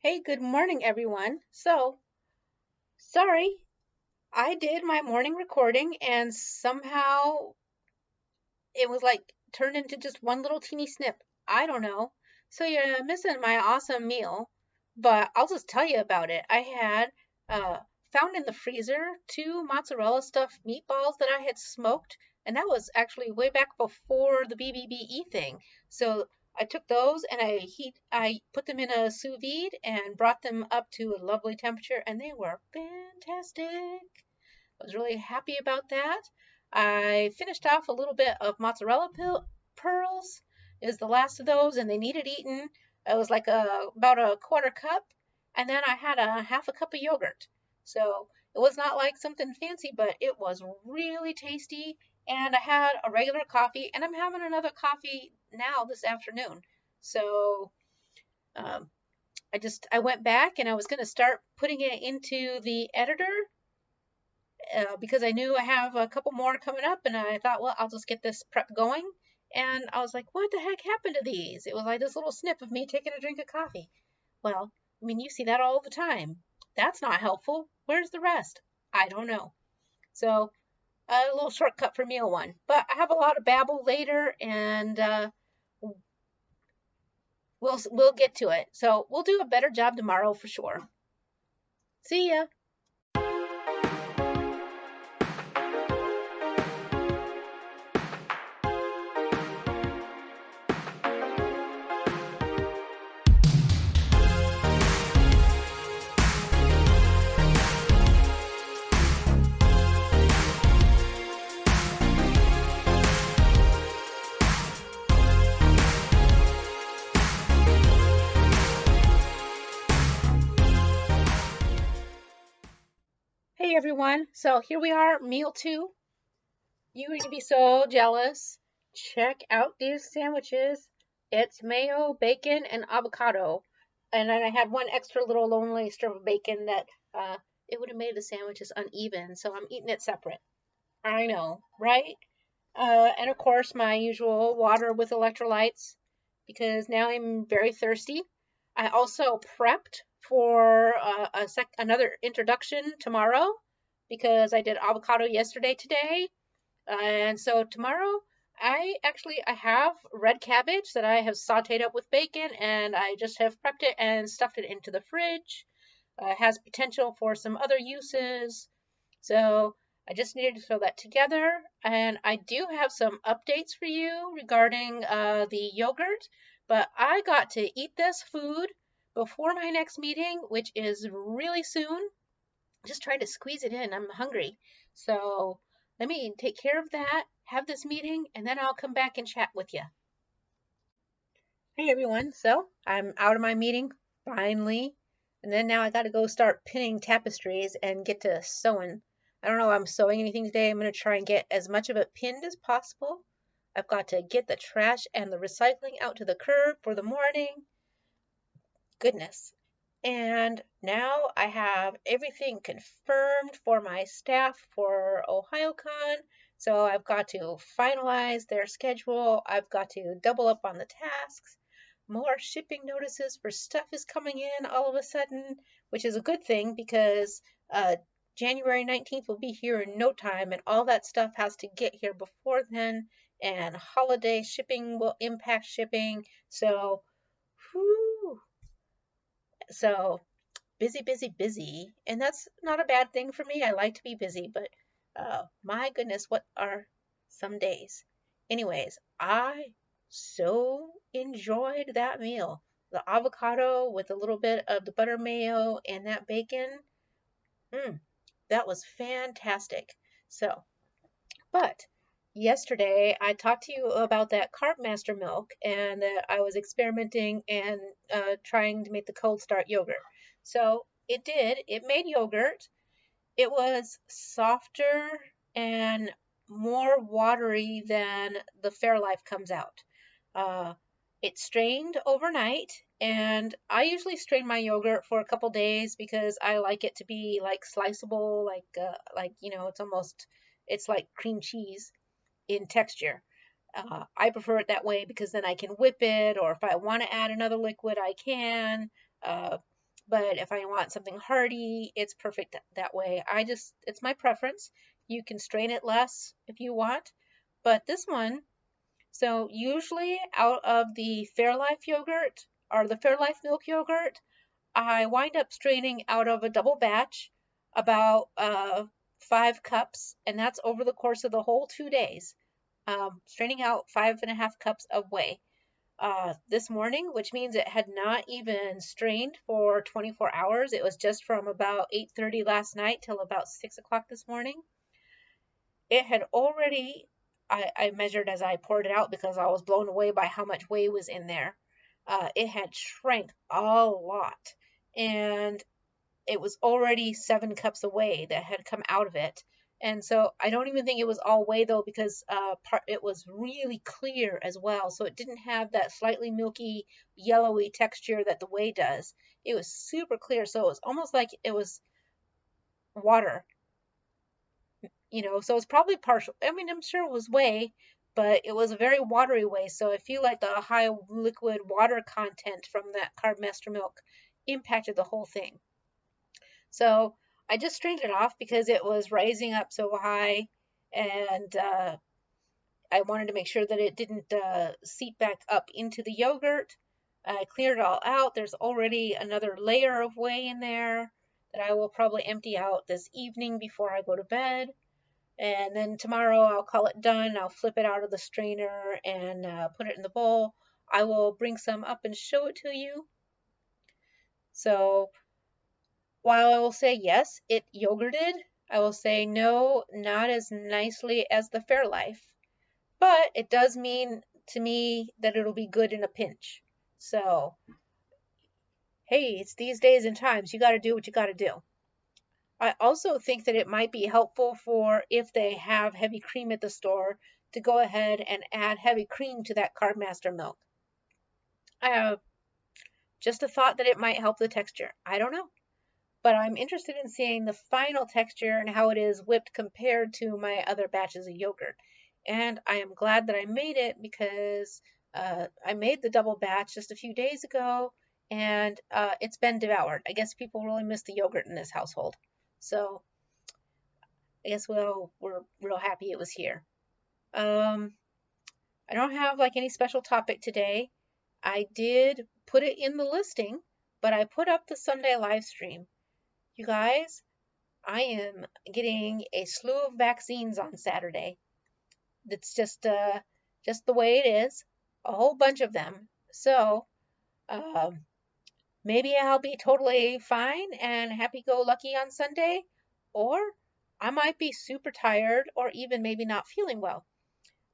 Hey, good morning, everyone. Sorry, I did my morning recording and somehow it was like turned into just one little teeny snip. I don't know. So you're missing my awesome meal, but I'll just tell you about it. I had uh, found in the freezer two mozzarella stuffed meatballs that I had smoked, and that was actually way back before the BBBE thing. So I took those and I put them in a sous vide and brought them up to a lovely temperature, and they were fantastic. I was really happy about that. I finished off a little bit of mozzarella pearls is the last of those, and they needed eaten. It was like about a quarter cup, and then I had a half a cup of yogurt. So it was not like something fancy, but it was really tasty. And I had a regular coffee, and I'm having another coffee now this afternoon. So um, I went back and I was going to start putting it into the editor because I knew I have a couple more coming up, and I thought, well, I'll just get this prep going. And I was like, what the heck happened to these? It was like this little snip of me taking a drink of coffee. Well, I mean, you see that all the time. That's not helpful. Where's the rest? I don't know. So, a little shortcut for meal one. But I have a lot of babble later, and we'll get to it. So, we'll do a better job tomorrow for sure. See ya. Hey everyone. So, here we are, meal two. You're going to be so jealous. Check out these sandwiches. It's mayo, bacon, and avocado. And then I had one extra little lonely strip of bacon that it would have made the sandwiches uneven, so I'm eating it separate. I know, right? And of course, my usual water with electrolytes because now I'm very thirsty. I also prepped for another introduction tomorrow because I did avocado yesterday today, and so tomorrow, I have red cabbage that I have sauteed up with bacon, and I just have prepped it and stuffed it into the fridge. It has potential for some other uses, so I just needed to throw that together. And I do have some updates for you regarding the yogurt, but I got to eat this food before my next meeting, which is really soon. Just trying to squeeze it in. I'm hungry. So let me take care of that, have this meeting, and then I'll come back and chat with you. Hey everyone. So I'm out of my meeting finally. And then now I got to go start pinning tapestries and get to sewing. I don't know if I'm sewing anything today. I'm going to try and get as much of it pinned as possible. I've got to get the trash and the recycling out to the curb for the morning. Goodness. And now I have everything confirmed for my staff for OhioCon. So I've got to finalize their schedule. I've got to double up on the tasks. More shipping notices for stuff is coming in all of a sudden, which is a good thing because January 19th will be here in no time, and all that stuff has to get here before then. And holiday shipping will impact shipping. So, whew, so busy, busy, busy. And that's not a bad thing for me. I like to be busy, but my goodness, what are some days? Anyways, I so enjoyed that meal. The avocado with a little bit of the butter mayo and that bacon. Mm, that was fantastic. So, but yesterday I talked to you about that Carb Master milk and that I was experimenting and trying to make the cold start yogurt. So it did. It made yogurt. It was softer and more watery than the Fairlife comes out. Uh, it strained overnight, and I usually strain my yogurt for a couple days because I like it to be like sliceable, like it's like cream cheese in texture. I prefer it that way because then I can whip it, or if I want to add another liquid, I can. Uh, but if I want something hearty, it's perfect that way. It's my preference. You can strain it less if you want, but this one, so usually out of the Fairlife yogurt or the Fairlife milk yogurt, I wind up straining out of a double batch about 5 cups, and that's over the course of the whole 2 days. Straining out 5.5 cups of whey this morning, which means it had not even strained for 24 hours. It was just from about 8:30 last night till about 6 o'clock this morning. It had already, I measured as I poured it out because I was blown away by how much whey was in there. It had shrank a lot, and it was already 7 cups of whey that had come out of it. And so I don't even think it was all whey though, because it was really clear as well. So it didn't have that slightly milky, yellowy texture that the whey does. It was super clear. So it was almost like it was water, so it's probably partial. I mean, I'm sure it was whey, but it was a very watery whey. So I feel like the high liquid water content from that carb master milk impacted the whole thing. So I just strained it off because it was rising up so high, and I wanted to make sure that it didn't seep back up into the yogurt. I cleared it all out. There's already another layer of whey in there that I will probably empty out this evening before I go to bed. And then tomorrow I'll call it done. I'll flip it out of the strainer and put it in the bowl. I will bring some up and show it to you. So while I will say yes, it yogurted, I will say no, not as nicely as the Fairlife. But it does mean to me that it'll be good in a pinch. So, hey, it's these days and times. You got to do what you got to do. I also think that it might be helpful for if they have heavy cream at the store to go ahead and add heavy cream to that Carb Master milk. I have just a thought that it might help the texture. I don't know. But I'm interested in seeing the final texture and how it is whipped compared to my other batches of yogurt. And I am glad that I made it because I made the double batch just a few days ago, and it's been devoured. I guess people really miss the yogurt in this household. So I guess we're real happy it was here. I don't have like any special topic today. I did put it in the listing, but I put up the Sunday live stream. You guys, I am getting a slew of vaccines on Saturday. It's just the way it is, a whole bunch of them. So maybe I'll be totally fine and happy-go-lucky on Sunday, or I might be super tired or even maybe not feeling well.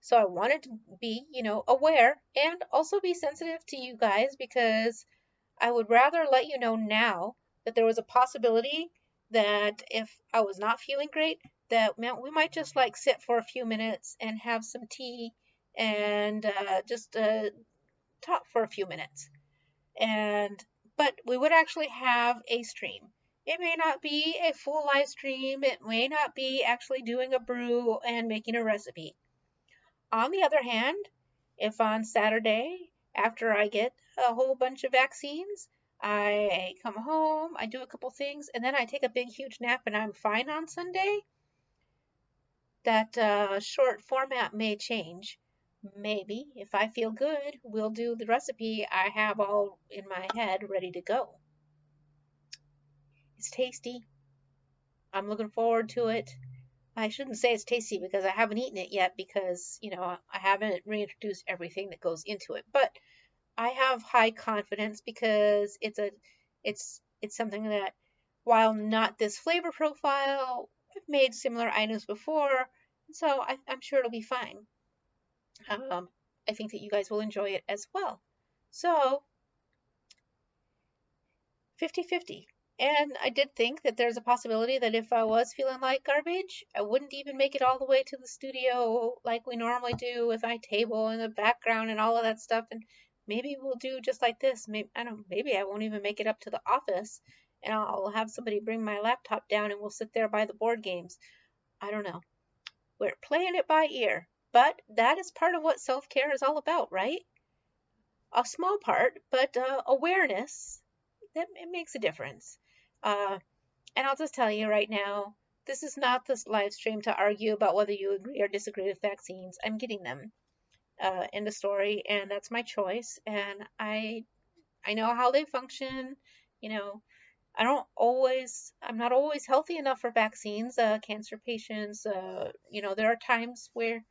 So I wanted to be, aware and also be sensitive to you guys because I would rather let you know now that there was a possibility that if I was not feeling great, that we might just like sit for a few minutes and have some tea and just talk for a few minutes. But we would actually have a stream. It may not be a full live stream. It may not be actually doing a brew and making a recipe. On the other hand, if on Saturday, after I get a whole bunch of vaccines, I come home, I do a couple things, and then I take a big, huge nap and I'm fine on Sunday, that short format may change. Maybe, if I feel good, we'll do the recipe I have all in my head ready to go. It's tasty. I'm looking forward to it. I shouldn't say it's tasty because I haven't eaten it yet because, I haven't reintroduced everything that goes into it. But I have high confidence because it's something that, while not this flavor profile, I've made similar items before, so I'm sure it'll be fine. I think that you guys will enjoy it as well. So 50-50. And I did think that there's a possibility that if I was feeling like garbage, I wouldn't even make it all the way to the studio like we normally do with my table and the background and all of that stuff. And maybe we'll do just like this. Maybe I won't even make it up to the office and I'll have somebody bring my laptop down and we'll sit there by the board games. I don't know. We're playing it by ear. But that is part of what self-care is all about, right? A small part, but awareness that it makes a difference. And I'll just tell you right now, this is not this live stream to argue about whether you agree or disagree with vaccines. I'm getting them. End of story, and that's my choice. And I know how they function. You know, I'm not always healthy enough for vaccines. Cancer patients, there are times where,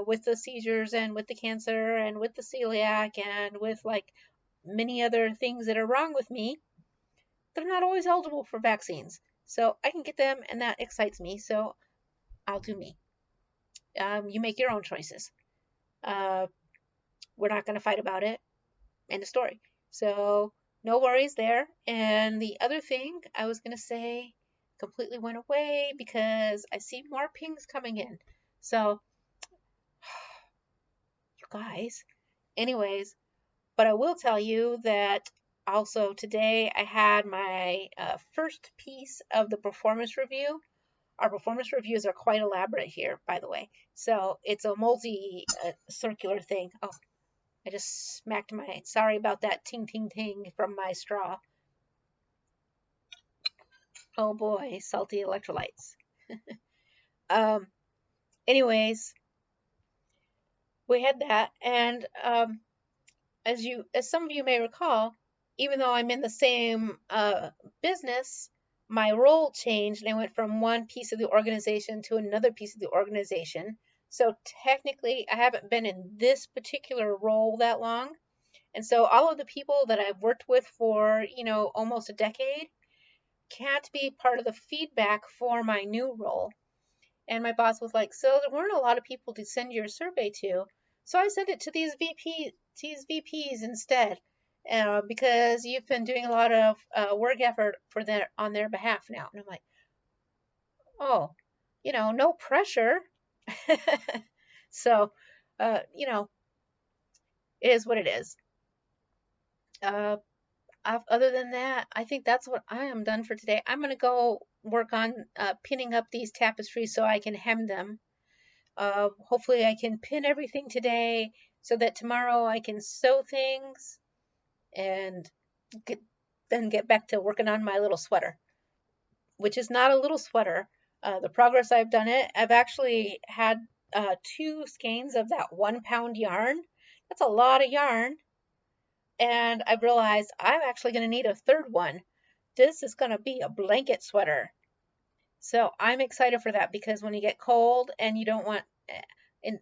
with the seizures and with the cancer and with the celiac and with like many other things that are wrong with me, they're not always eligible for vaccines. So I can get them, and that excites me. So I'll do me. You make your own choices. Uh, we're not going to fight about it. End of story. So no worries there. And the other thing I was going to say completely went away because I see more pings coming in. So, you guys, anyways, but I will tell you that also today I had my first piece of the performance review. Our performance reviews are quite elaborate here, by the way. So it's a multi-circular thing. Oh, I just smacked my, sorry about that ting ting ting from my straw. Oh boy, salty electrolytes. Um, anyways, we had that, and as some of you may recall, even though I'm in the same business, my role changed, and I went from one piece of the organization to another piece of the organization. So technically, I haven't been in this particular role that long, and so all of the people that I've worked with for almost a decade can't be part of the feedback for my new role. And my boss was like, so there weren't a lot of people to send your survey to. So I sent it to these VPs instead, because you've been doing a lot of work effort on their behalf now. And I'm like, oh, no pressure. So, it is what it is. Other than that, I think that's what I am done for today. I'm going to go work on pinning up these tapestries so I can hem them. Hopefully I can pin everything today so that tomorrow I can sew things and get back to working on my little sweater, which is not a little sweater. The progress I've done it, I've actually had 2 skeins of that 1 pound yarn. That's a lot of yarn. And I've realized I'm actually going to need a third one. This is going to be a blanket sweater. So I'm excited for that because when you get cold and you don't want, and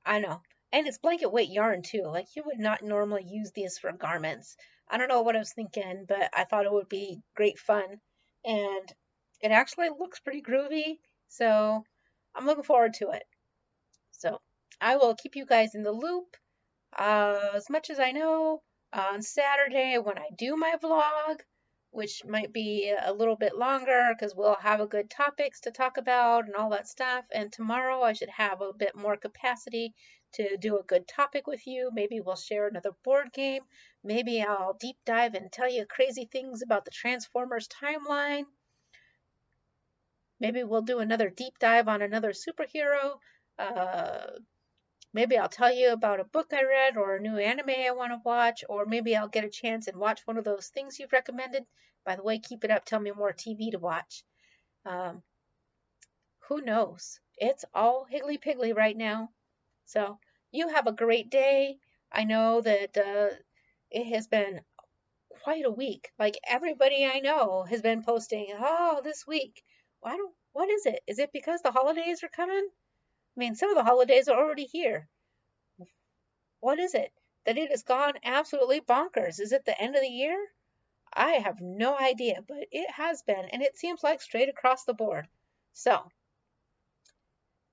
I know, and it's blanket weight yarn too. Like you would not normally use these for garments. I don't know what I was thinking, but I thought it would be great fun. And it actually looks pretty groovy. So I'm looking forward to it. So I will keep you guys in the loop. As much as I know, on Saturday when I do my vlog, which might be a little bit longer because we'll have a good topics to talk about and all that stuff. And tomorrow I should have a bit more capacity to do a good topic with you. Maybe we'll share another board game. Maybe I'll deep dive and tell you crazy things about the Transformers timeline. Maybe we'll do another deep dive on another superhero. Maybe I'll tell you about a book I read or a new anime I want to watch, or maybe I'll get a chance and watch one of those things you've recommended. By the way, keep it up. Tell me more TV to watch. Um, who knows? It's all higgly-piggly right now. So you have a great day. I know that it has been quite a week. Like everybody I know has been posting, oh, this week. What is it? Is it because the holidays are coming? I mean, some of the holidays are already here. What is it? That it has gone absolutely bonkers. Is it the end of the year? I have no idea, but it has been, and it seems like straight across the board. So,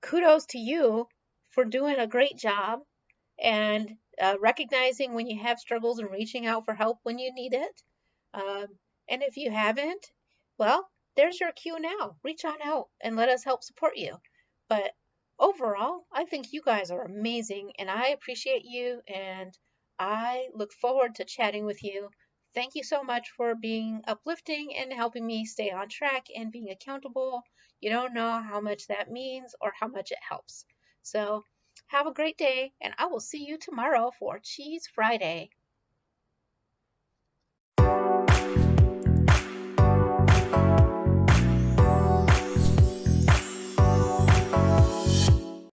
kudos to you for doing a great job and recognizing when you have struggles and reaching out for help when you need it. Um, and if you haven't, well, there's your cue now. Reach on out and let us help support you. But overall, I think you guys are amazing and I appreciate you and I look forward to chatting with you. Thank you so much for being uplifting and helping me stay on track and being accountable. You don't know how much that means or how much it helps. So, have a great day, and I will see you tomorrow for Cheese Friday.